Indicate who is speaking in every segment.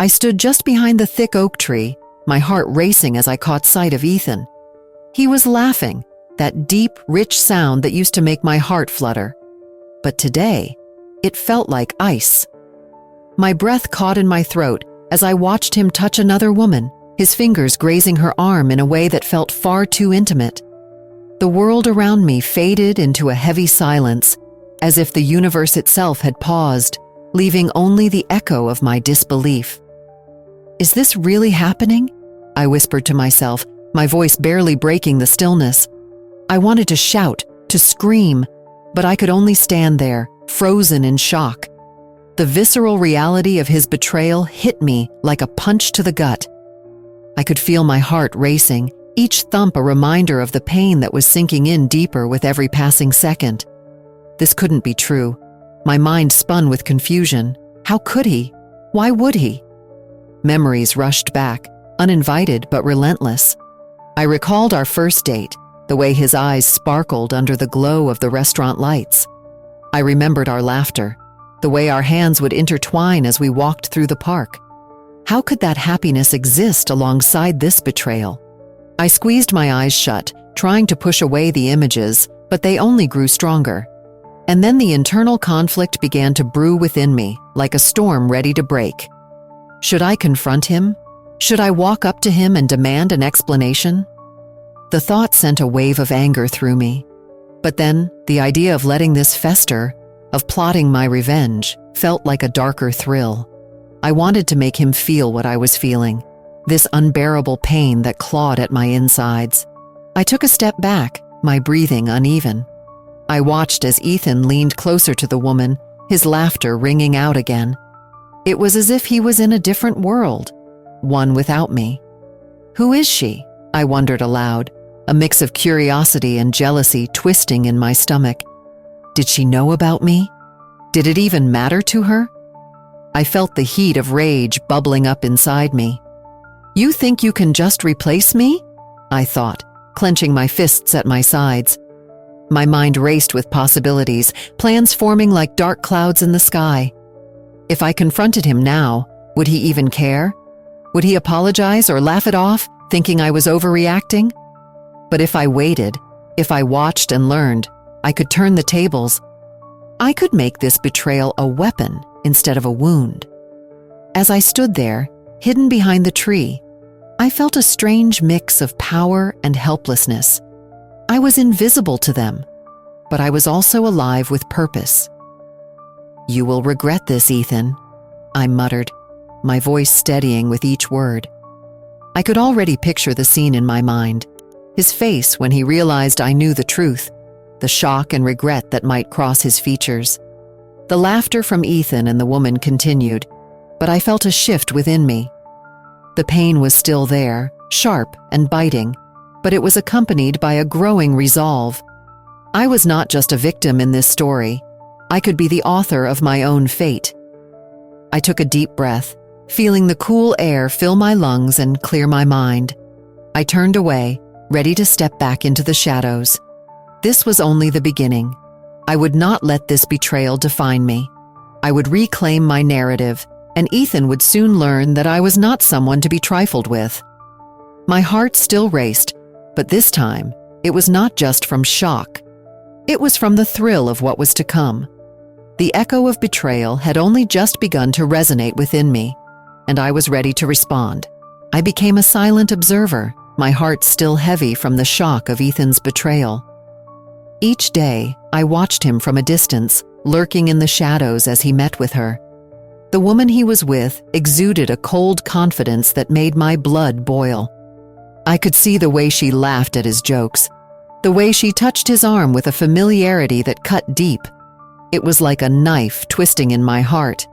Speaker 1: I stood just behind the thick oak tree, my heart racing as I caught sight of Ethan. He was laughing, that deep, rich sound that used to make my heart flutter. But today, it felt like ice. My breath caught in my throat as I watched him touch another woman, his fingers grazing her arm in a way that felt far too intimate. The world around me faded into a heavy silence, as if the universe itself had paused, leaving only the echo of my disbelief. "Is this really happening?" I whispered to myself, my voice barely breaking the stillness. I wanted to shout, to scream, but I could only stand there, frozen in shock. The visceral reality of his betrayal hit me like a punch to the gut. I could feel my heart racing, each thump a reminder of the pain that was sinking in deeper with every passing second. This couldn't be true. My mind spun with confusion. How could he? Why would he? Memories rushed back, uninvited but relentless. I recalled our first date, the way his eyes sparkled under the glow of the restaurant lights. I remembered our laughter, the way our hands would intertwine as we walked through the park. How could that happiness exist alongside this betrayal? I squeezed my eyes shut, trying to push away the images, but they only grew stronger. And then the internal conflict began to brew within me, like a storm ready to break. Should I confront him? Should I walk up to him and demand an explanation? The thought sent a wave of anger through me. But then, the idea of letting this fester, of plotting my revenge, felt like a darker thrill. I wanted to make him feel what I was feeling, this unbearable pain that clawed at my insides. I took a step back, my breathing uneven. I watched as Ethan leaned closer to the woman, his laughter ringing out again. It was as if he was in a different world, one without me. Who is she? I wondered aloud, a mix of curiosity and jealousy twisting in my stomach. Did she know about me? Did it even matter to her? I felt the heat of rage bubbling up inside me. "You think you can just replace me?" I thought, clenching my fists at my sides. My mind raced with possibilities, plans forming like dark clouds in the sky. If I confronted him now, would he even care? Would he apologize or laugh it off, thinking I was overreacting? But if I waited, if I watched and learned, I could turn the tables. I could make this betrayal a weapon instead of a wound. As I stood there, hidden behind the tree, I felt a strange mix of power and helplessness. I was invisible to them, but I was also alive with purpose. "You will regret this, Ethan," I muttered, my voice steadying with each word. I could already picture the scene in my mind. His face when he realized I knew the truth, the shock and regret that might cross his features. The laughter from Ethan and the woman continued, but I felt a shift within me. The pain was still there, sharp and biting, but it was accompanied by a growing resolve. I was not just a victim in this story. I could be the author of my own fate. I took a deep breath, feeling the cool air fill my lungs and clear my mind. I turned away, ready to step back into the shadows. This was only the beginning. I would not let this betrayal define me. I would reclaim my narrative, and Ethan would soon learn that I was not someone to be trifled with. My heart still raced, but this time, it was not just from shock. It was from the thrill of what was to come. The echo of betrayal had only just begun to resonate within me, and I was ready to respond. I became a silent observer, my heart still heavy from the shock of Ethan's betrayal. Each day, I watched him from a distance, lurking in the shadows as he met with her. The woman he was with exuded a cold confidence that made my blood boil. I could see the way she laughed at his jokes, the way she touched his arm with a familiarity that cut deep. It was like a knife twisting in my heart.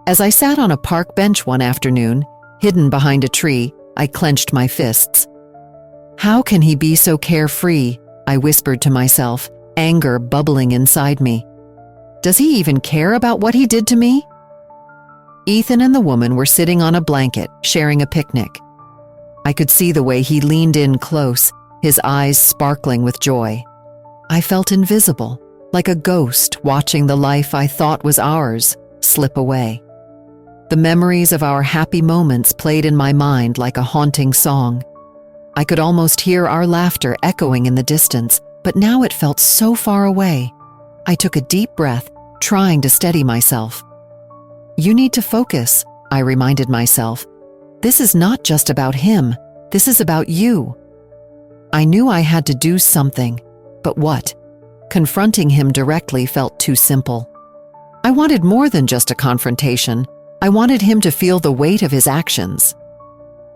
Speaker 1: As I sat on a park bench one afternoon, hidden behind a tree, I clenched my fists. "How can he be so carefree?" I whispered to myself, anger bubbling inside me. "Does he even care about what he did to me?" Ethan and the woman were sitting on a blanket, sharing a picnic. I could see the way he leaned in close, his eyes sparkling with joy. I felt invisible, like a ghost watching the life I thought was ours slip away. The memories of our happy moments played in my mind like a haunting song. I could almost hear our laughter echoing in the distance, but now it felt so far away. I took a deep breath, trying to steady myself. "You need to focus," I reminded myself. "This is not just about him. This is about you." I knew I had to do something, but what? Confronting him directly felt too simple. I wanted more than just a confrontation. I wanted him to feel the weight of his actions.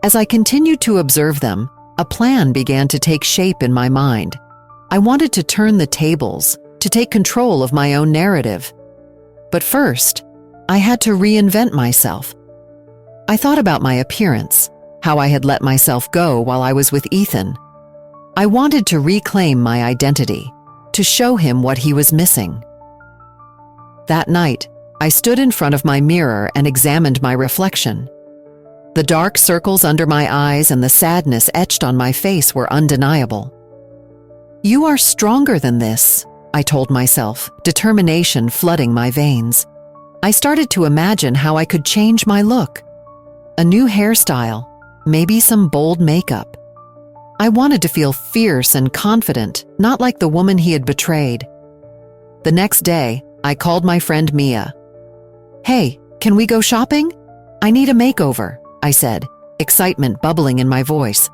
Speaker 1: As I continued to observe them, a plan began to take shape in my mind. I wanted to turn the tables, to take control of my own narrative. But first, I had to reinvent myself. I thought about my appearance, how I had let myself go while I was with Ethan. I wanted to reclaim my identity, to show him what he was missing. That night, I stood in front of my mirror and examined my reflection. The dark circles under my eyes and the sadness etched on my face were undeniable. "You are stronger than this," I told myself, determination flooding my veins. I started to imagine how I could change my look. A new hairstyle, maybe some bold makeup. I wanted to feel fierce and confident, not like the woman he had betrayed. The next day, I called my friend Mia. "Hey, can we go shopping? I need a makeover," I said, excitement bubbling in my voice.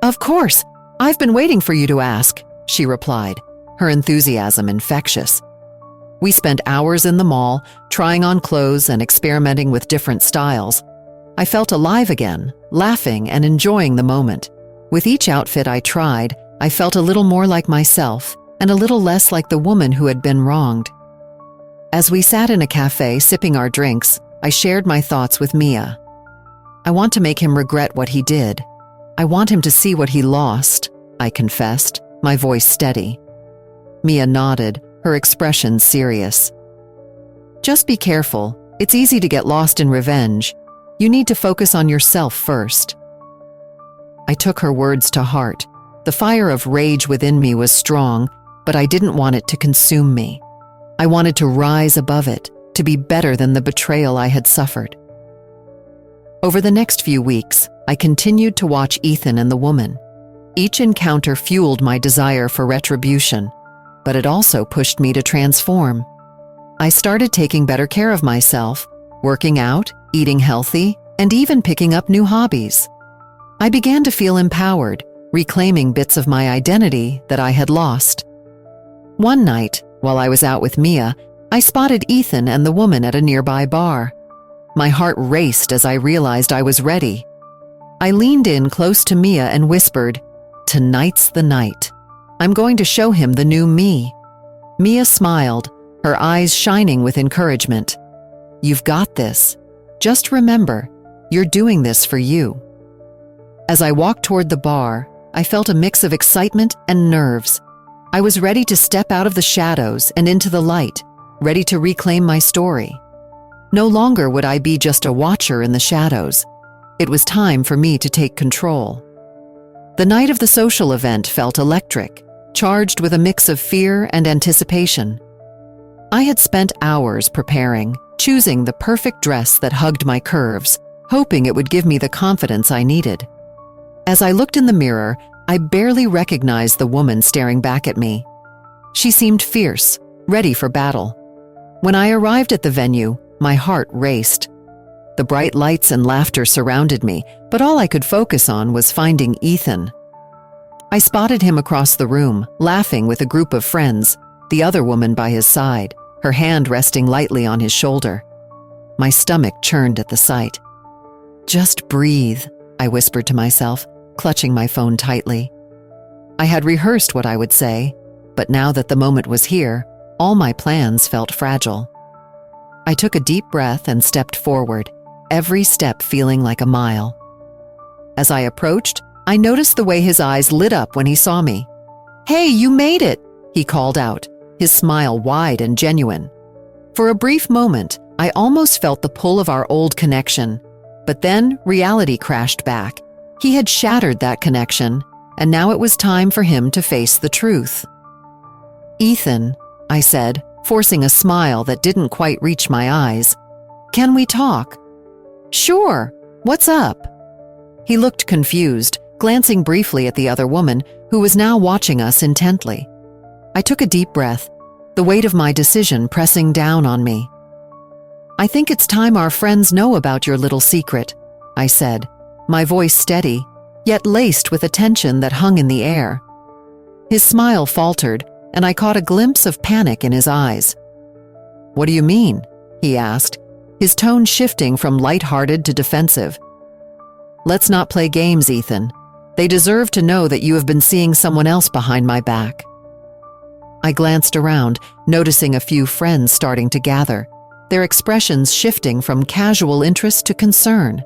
Speaker 1: "Of course, I've been waiting for you to ask," she replied, her enthusiasm infectious. We spent hours in the mall, trying on clothes and experimenting with different styles. I felt alive again, laughing and enjoying the moment. With each outfit I tried, I felt a little more like myself and a little less like the woman who had been wronged. As we sat in a cafe sipping our drinks, I shared my thoughts with Mia. "I want to make him regret what he did. I want him to see what he lost," I confessed, my voice steady. Mia nodded, her expression serious. "Just be careful. It's easy to get lost in revenge. You need to focus on yourself first." I took her words to heart. The fire of rage within me was strong, but I didn't want it to consume me. I wanted to rise above it, to be better than the betrayal I had suffered. Over the next few weeks, I continued to watch Ethan and the woman. Each encounter fueled my desire for retribution, but it also pushed me to transform. I started taking better care of myself, working out, eating healthy, and even picking up new hobbies. I began to feel empowered, reclaiming bits of my identity that I had lost. One night, while I was out with Mia, I spotted Ethan and the woman at a nearby bar. My heart raced as I realized I was ready. I leaned in close to Mia and whispered, "Tonight's the night. I'm going to show him the new me." Mia smiled, her eyes shining with encouragement. "You've got this. Just remember, you're doing this for you." As I walked toward the bar, I felt a mix of excitement and nerves. I was ready to step out of the shadows and into the light, ready to reclaim my story. No longer would I be just a watcher in the shadows. It was time for me to take control. The night of the social event felt electric, charged with a mix of fear and anticipation. I had spent hours preparing, choosing the perfect dress that hugged my curves, hoping it would give me the confidence I needed. As I looked in the mirror, I barely recognized the woman staring back at me. She seemed fierce, ready for battle. When I arrived at the venue, my heart raced. The bright lights and laughter surrounded me, but all I could focus on was finding Ethan. I spotted him across the room, laughing with a group of friends, the other woman by his side, her hand resting lightly on his shoulder. My stomach churned at the sight. "Just breathe," I whispered to myself, clutching my phone tightly. I had rehearsed what I would say, but now that the moment was here, all my plans felt fragile. I took a deep breath and stepped forward, every step feeling like a mile. As I approached, I noticed the way his eyes lit up when he saw me. "Hey, you made it!" he called out, his smile wide and genuine. For a brief moment, I almost felt the pull of our old connection, but then reality crashed back. He had shattered that connection, and now it was time for him to face the truth. "Ethan," I said, forcing a smile that didn't quite reach my eyes, "can we talk? Sure. What's up? He looked confused, glancing briefly at the other woman, who was now watching us intently. I took a deep breath, the weight of my decision pressing down on me. I think it's time our friends know about your little secret, I said, my voice steady, yet laced with a tension that hung in the air. His smile faltered, and I caught a glimpse of panic in his eyes. What do you mean? He asked, his tone shifting from light-hearted to defensive. Let's not play games, Ethan. They deserve to know that you have been seeing someone else behind my back. I glanced around, noticing a few friends starting to gather, their expressions shifting from casual interest to concern.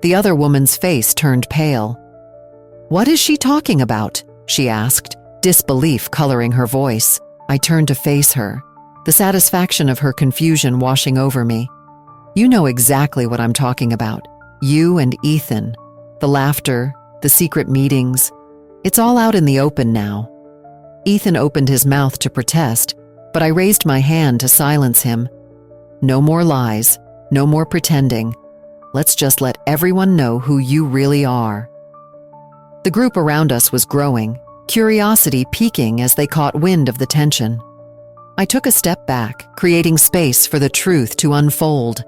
Speaker 1: The other woman's face turned pale. What is she talking about? She asked, disbelief coloring her voice. I turned to face her, the satisfaction of her confusion washing over me. You know exactly what I'm talking about. You and Ethan. The laughter, the secret meetings. It's all out in the open now. Ethan opened his mouth to protest, but I raised my hand to silence him. No more lies, no more pretending. Let's just let everyone know who you really are. The group around us was growing, curiosity peaking as they caught wind of the tension. I took a step back, creating space for the truth to unfold.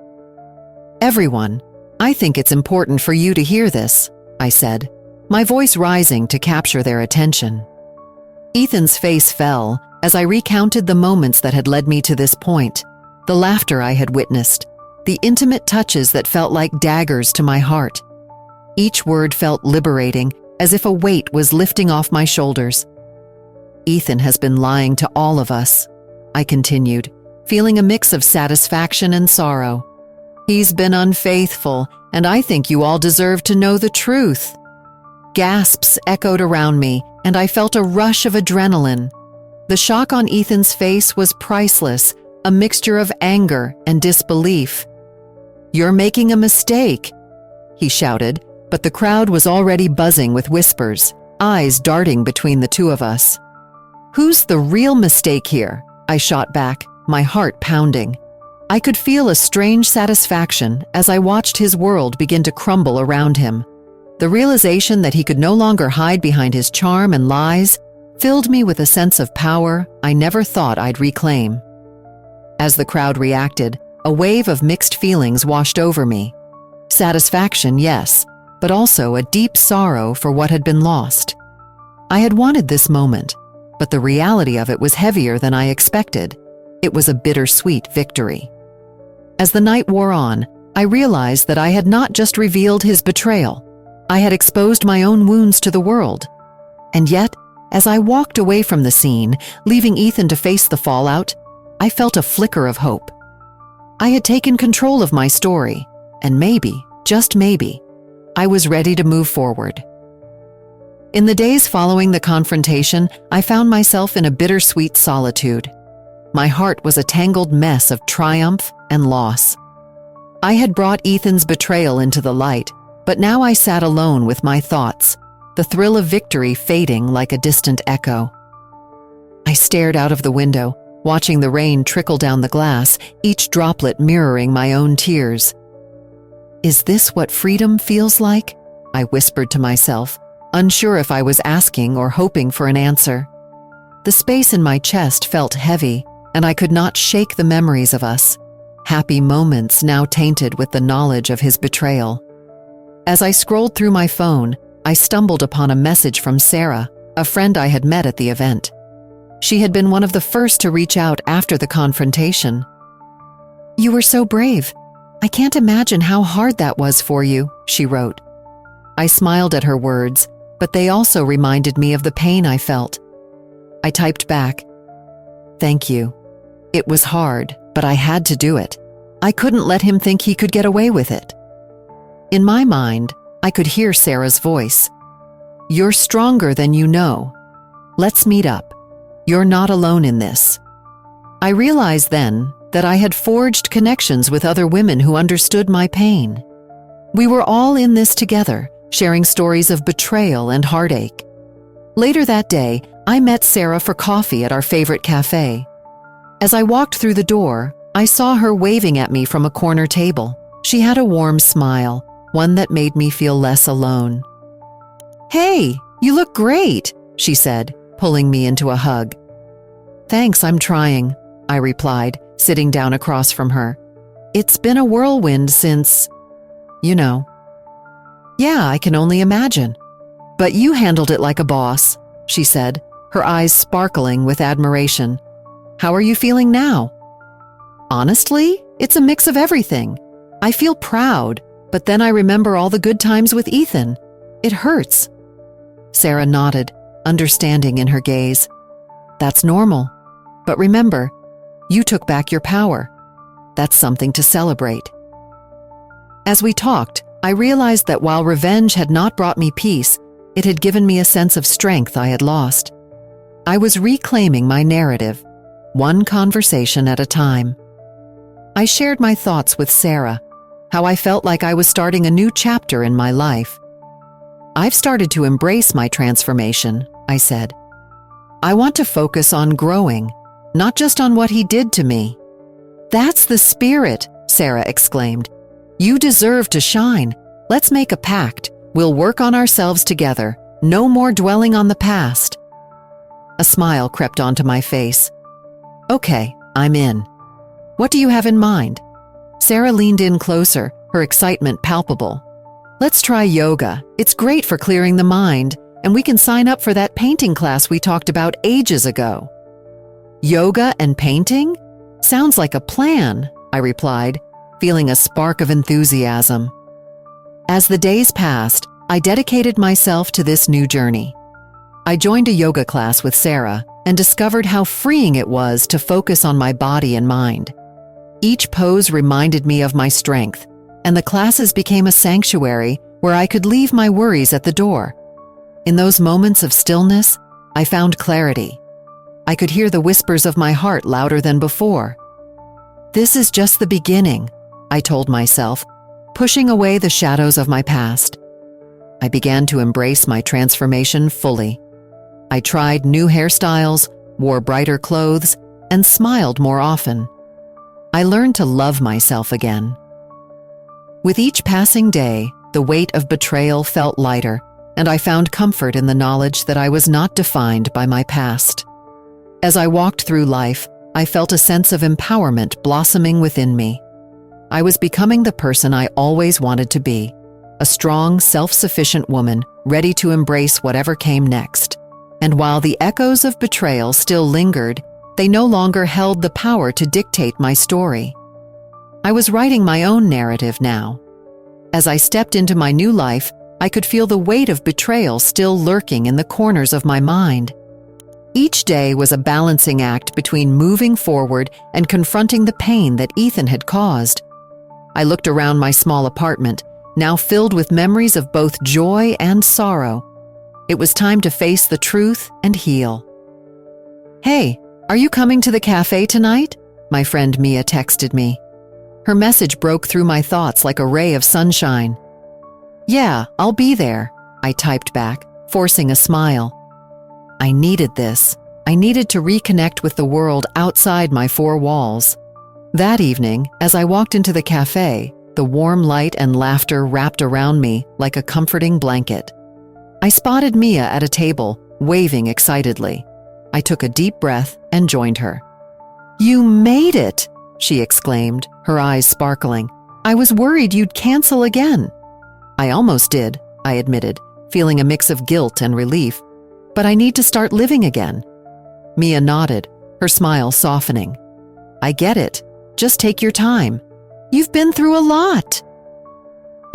Speaker 1: Everyone, I think it's important for you to hear this, I said, my voice rising to capture their attention. Ethan's face fell as I recounted the moments that had led me to this point, the laughter I had witnessed, the intimate touches that felt like daggers to my heart. Each word felt liberating, as if a weight was lifting off my shoulders. Ethan has been lying to all of us, I continued, feeling a mix of satisfaction and sorrow. He's been unfaithful, and I think you all deserve to know the truth. Gasps echoed around me, and I felt a rush of adrenaline. The shock on Ethan's face was priceless, a mixture of anger and disbelief. You're making a mistake, he shouted, but the crowd was already buzzing with whispers, eyes darting between the two of us. Who's the real mistake here? I shot back, my heart pounding. I could feel a strange satisfaction as I watched his world begin to crumble around him. The realization that he could no longer hide behind his charm and lies filled me with a sense of power I never thought I'd reclaim. As the crowd reacted, a wave of mixed feelings washed over me. Satisfaction, yes, but also a deep sorrow for what had been lost. I had wanted this moment, but the reality of it was heavier than I expected. It was a bittersweet victory. As the night wore on, I realized that I had not just revealed his betrayal. I had exposed my own wounds to the world. And yet, as I walked away from the scene, leaving Ethan to face the fallout, I felt a flicker of hope. I had taken control of my story, and maybe, just maybe, I was ready to move forward. In the days following the confrontation, I found myself in a bittersweet solitude. My heart was a tangled mess of triumph and loss. I had brought Ethan's betrayal into the light, but now I sat alone with my thoughts, the thrill of victory fading like a distant echo. I stared out of the window, watching the rain trickle down the glass, each droplet mirroring my own tears. Is this what freedom feels like? I whispered to myself, unsure if I was asking or hoping for an answer. The space in my chest felt heavy, and I could not shake the memories of us, happy moments now tainted with the knowledge of his betrayal. As I scrolled through my phone, I stumbled upon a message from Sarah, a friend I had met at the event. She had been one of the first to reach out after the confrontation. "You were so brave. I can't imagine how hard that was for you," she wrote. I smiled at her words, but they also reminded me of the pain I felt. I typed back, "Thank you. It was hard, but I had to do it. I couldn't let him think he could get away with it." In my mind, I could hear Sarah's voice. "You're stronger than you know. Let's meet up. You're not alone in this." I realized then that I had forged connections with other women who understood my pain. We were all in this together, sharing stories of betrayal and heartache. Later that day, I met Sarah for coffee at our favorite cafe. As I walked through the door, I saw her waving at me from a corner table. She had a warm smile, one that made me feel less alone. "Hey, you look great," she said, pulling me into a hug. "Thanks, I'm trying," I replied, sitting down across from her. "It's been a whirlwind since, you know." "Yeah, I can only imagine. But you handled it like a boss," she said, her eyes sparkling with admiration. "How are you feeling now?" "Honestly, it's a mix of everything. I feel proud, but then I remember all the good times with Ethan. It hurts." Sarah nodded, understanding in her gaze. "That's normal. But remember, you took back your power. That's something to celebrate." As we talked, I realized that while revenge had not brought me peace, it had given me a sense of strength I had lost. I was reclaiming my narrative, one conversation at a time. I shared my thoughts with Sarah, how I felt like I was starting a new chapter in my life. "I've started to embrace my transformation," I said. "I want to focus on growing, not just on what he did to me." "That's the spirit," Sarah exclaimed. "You deserve to shine. Let's make a pact. We'll work on ourselves together. No more dwelling on the past." A smile crept onto my face. "Okay, I'm in. What do you have in mind?" Sarah leaned in closer, her excitement palpable. "Let's try yoga. It's great for clearing the mind, and we can sign up for that painting class we talked about ages ago." "Yoga and painting? Sounds like a plan," I replied, feeling a spark of enthusiasm. As the days passed, I dedicated myself to this new journey. I joined a yoga class with Sarah and discovered how freeing it was to focus on my body and mind. Each pose reminded me of my strength, and the classes became a sanctuary where I could leave my worries at the door. In those moments of stillness, I found clarity. I could hear the whispers of my heart louder than before. "This is just the beginning," I told myself, pushing away the shadows of my past. I began to embrace my transformation fully. I tried new hairstyles, wore brighter clothes, and smiled more often. I learned to love myself again. With each passing day, the weight of betrayal felt lighter, and I found comfort in the knowledge that I was not defined by my past. As I walked through life, I felt a sense of empowerment blossoming within me. I was becoming the person I always wanted to be, a strong, self-sufficient woman ready to embrace whatever came next. And while the echoes of betrayal still lingered, they no longer held the power to dictate my story. I was writing my own narrative now. As I stepped into my new life, I could feel the weight of betrayal still lurking in the corners of my mind. Each day was a balancing act between moving forward and confronting the pain that Ethan had caused. I looked around my small apartment, now filled with memories of both joy and sorrow. It was time to face the truth and heal. "Hey, are you coming to the cafe tonight?" my friend Mia texted me. Her message broke through my thoughts like a ray of sunshine. "Yeah, I'll be there," I typed back, forcing a smile. I needed this. I needed to reconnect with the world outside my four walls. That evening, as I walked into the cafe, the warm light and laughter wrapped around me like a comforting blanket. I spotted Mia at a table, waving excitedly. I took a deep breath and joined her. "You made it!" she exclaimed, her eyes sparkling. "I was worried you'd cancel again." "I almost did," I admitted, feeling a mix of guilt and relief. "But I need to start living again." Mia nodded, her smile softening. "I get it. Just take your time. You've been through a lot."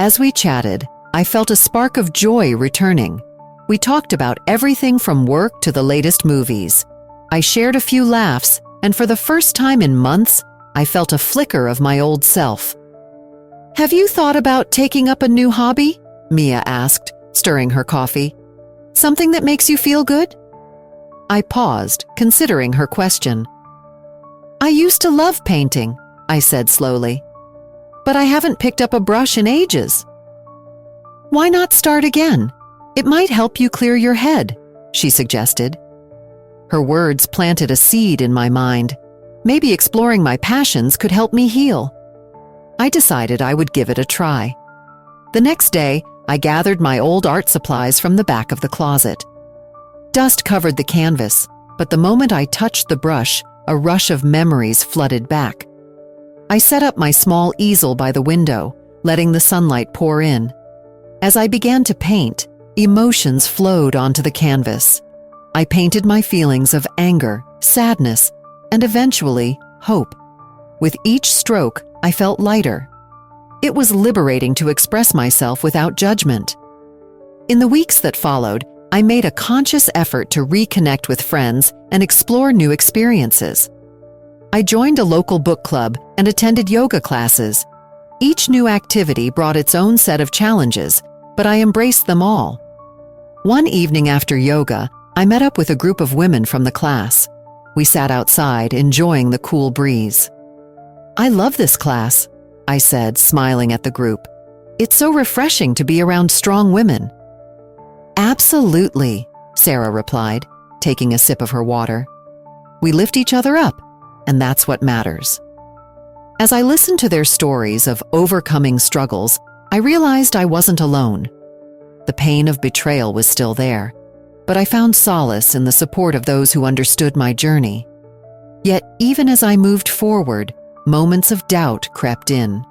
Speaker 1: As we chatted, I felt a spark of joy returning. We talked about everything from work to the latest movies. I shared a few laughs, and for the first time in months, I felt a flicker of my old self. "Have you thought about taking up a new hobby?" Mia asked, stirring her coffee. "Something that makes you feel good?" I paused, considering her question. "I used to love painting," I said slowly. "But I haven't picked up a brush in ages." "Why not start again? It might help you clear your head," she suggested. Her words planted a seed in my mind. Maybe exploring my passions could help me heal. I decided I would give it a try. The next day, I gathered my old art supplies from the back of the closet. Dust covered the canvas, but the moment I touched the brush, a rush of memories flooded back. I set up my small easel by the window, letting the sunlight pour in. As I began to paint, emotions flowed onto the canvas. I painted my feelings of anger, sadness, and eventually, hope. With each stroke, I felt lighter. It was liberating to express myself without judgment. In the weeks that followed, I made a conscious effort to reconnect with friends and explore new experiences. I joined a local book club and attended yoga classes. Each new activity brought its own set of challenges, but I embraced them all. One evening after yoga, I met up with a group of women from the class. We sat outside, enjoying the cool breeze. "I love this class," I said, smiling at the group. "It's so refreshing to be around strong women." "Absolutely," Sarah replied, taking a sip of her water. "We lift each other up, and that's what matters." As I listened to their stories of overcoming struggles, I realized I wasn't alone. The pain of betrayal was still there, but I found solace in the support of those who understood my journey. Yet, even as I moved forward, moments of doubt crept in.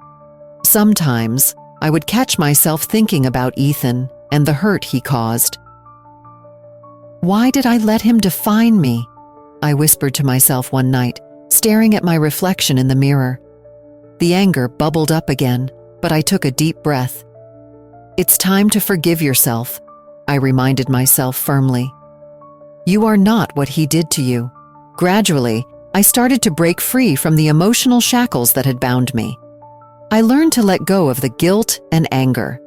Speaker 1: Sometimes, I would catch myself thinking about Ethan and the hurt he caused. "Why did I let him define me?" I whispered to myself one night, staring at my reflection in the mirror. The anger bubbled up again, but I took a deep breath. "It's time to forgive yourself," I reminded myself firmly. "You are not what he did to you." Gradually, I started to break free from the emotional shackles that had bound me. I learned to let go of the guilt and anger.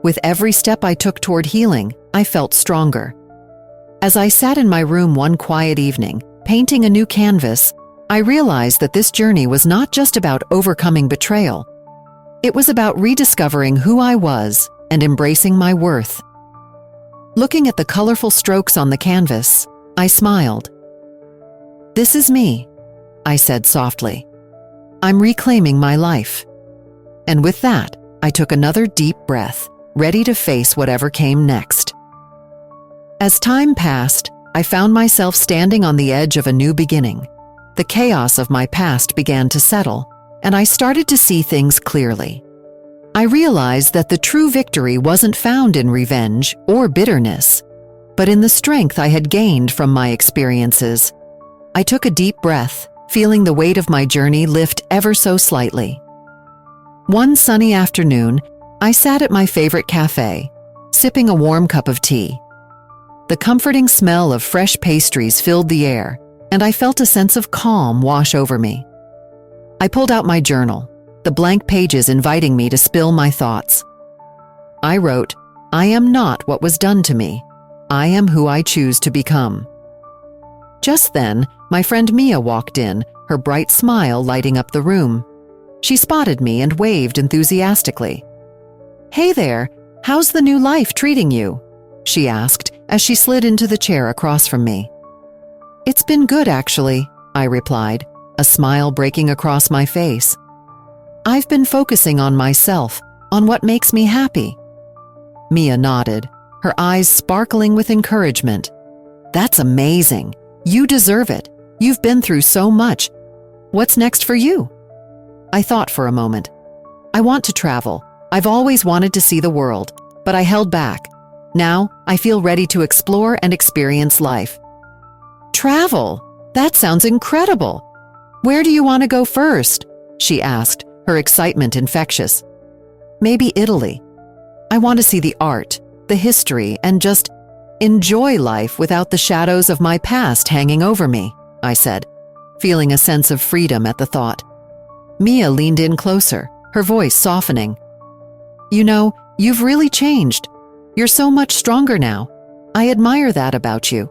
Speaker 1: With every step I took toward healing, I felt stronger. As I sat in my room one quiet evening, painting a new canvas, I realized that this journey was not just about overcoming betrayal. It was about rediscovering who I was and embracing my worth. Looking at the colorful strokes on the canvas, I smiled. "This is me," I said softly. "I'm reclaiming my life." And with that, I took another deep breath, ready to face whatever came next. As time passed, I found myself standing on the edge of a new beginning. The chaos of my past began to settle, and I started to see things clearly. I realized that the true victory wasn't found in revenge or bitterness, but in the strength I had gained from my experiences. I took a deep breath, feeling the weight of my journey lift ever so slightly. One sunny afternoon, I sat at my favorite cafe, sipping a warm cup of tea. The comforting smell of fresh pastries filled the air, and I felt a sense of calm wash over me. I pulled out my journal, the blank pages inviting me to spill my thoughts. I wrote, "I am not what was done to me. I am who I choose to become." Just then, my friend Mia walked in, her bright smile lighting up the room. She spotted me and waved enthusiastically. "Hey there, how's the new life treating you?" she asked as she slid into the chair across from me. "It's been good, actually," I replied, a smile breaking across my face. "I've been focusing on myself, on what makes me happy." Mia nodded, her eyes sparkling with encouragement. "That's amazing. You deserve it. You've been through so much. What's next for you?" I thought for a moment. "I want to travel. I've always wanted to see the world, but I held back. Now, I feel ready to explore and experience life." "Travel? That sounds incredible. Where do you want to go first?" she asked, her excitement infectious. "Maybe Italy. I want to see the art, the history, and just enjoy life without the shadows of my past hanging over me," I said, feeling a sense of freedom at the thought. Mia leaned in closer, her voice softening. "You know, you've really changed. You're so much stronger now. I admire that about you."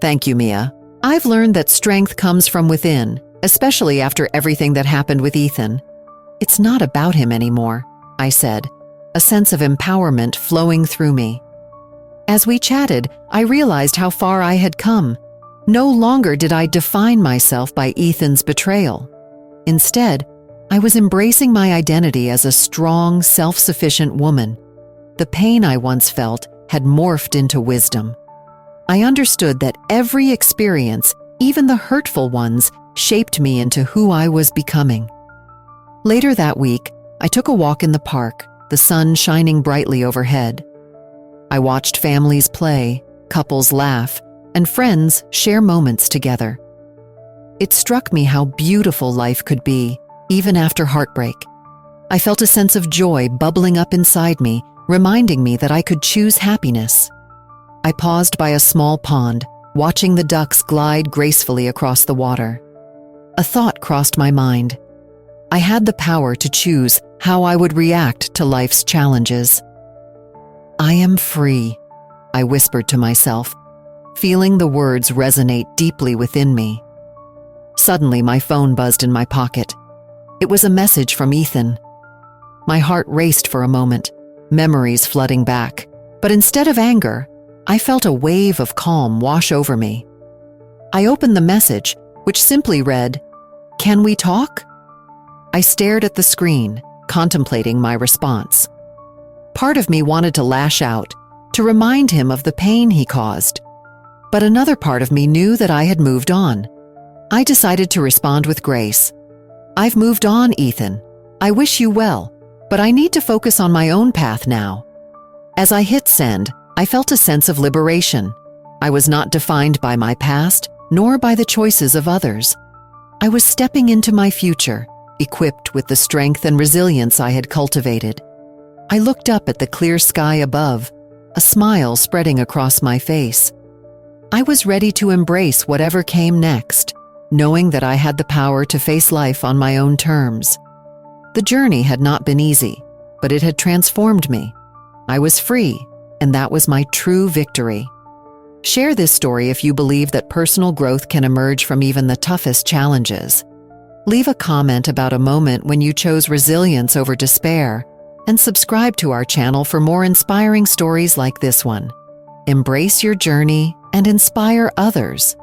Speaker 1: "Thank you, Mia. I've learned that strength comes from within, especially after everything that happened with Ethan. It's not about him anymore," I said, a sense of empowerment flowing through me. As we chatted, I realized how far I had come. No longer did I define myself by Ethan's betrayal. Instead, I was embracing my identity as a strong, self-sufficient woman. The pain I once felt had morphed into wisdom. I understood that every experience, even the hurtful ones, shaped me into who I was becoming. Later that week, I took a walk in the park, the sun shining brightly overhead. I watched families play, couples laugh, and friends share moments together. It struck me how beautiful life could be, even after heartbreak. I felt a sense of joy bubbling up inside me, reminding me that I could choose happiness. I paused by a small pond, watching the ducks glide gracefully across the water. A thought crossed my mind. I had the power to choose how I would react to life's challenges. "I am free," I whispered to myself, feeling the words resonate deeply within me. Suddenly, my phone buzzed in my pocket. It was a message from Ethan. My heart raced for a moment, memories flooding back. But instead of anger, I felt a wave of calm wash over me. I opened the message, which simply read, "Can we talk?" I stared at the screen, contemplating my response. Part of me wanted to lash out, to remind him of the pain he caused. But another part of me knew that I had moved on. I decided to respond with grace. "I've moved on, Ethan. I wish you well, but I need to focus on my own path now." As I hit send, I felt a sense of liberation. I was not defined by my past, nor by the choices of others. I was stepping into my future, equipped with the strength and resilience I had cultivated. I looked up at the clear sky above, a smile spreading across my face. I was ready to embrace whatever came next, knowing that I had the power to face life on my own terms. The journey had not been easy, but it had transformed me. I was free, and that was my true victory. Share this story if you believe that personal growth can emerge from even the toughest challenges. Leave a comment about a moment when you chose resilience over despair, and subscribe to our channel for more inspiring stories like this one. Embrace your journey and inspire others.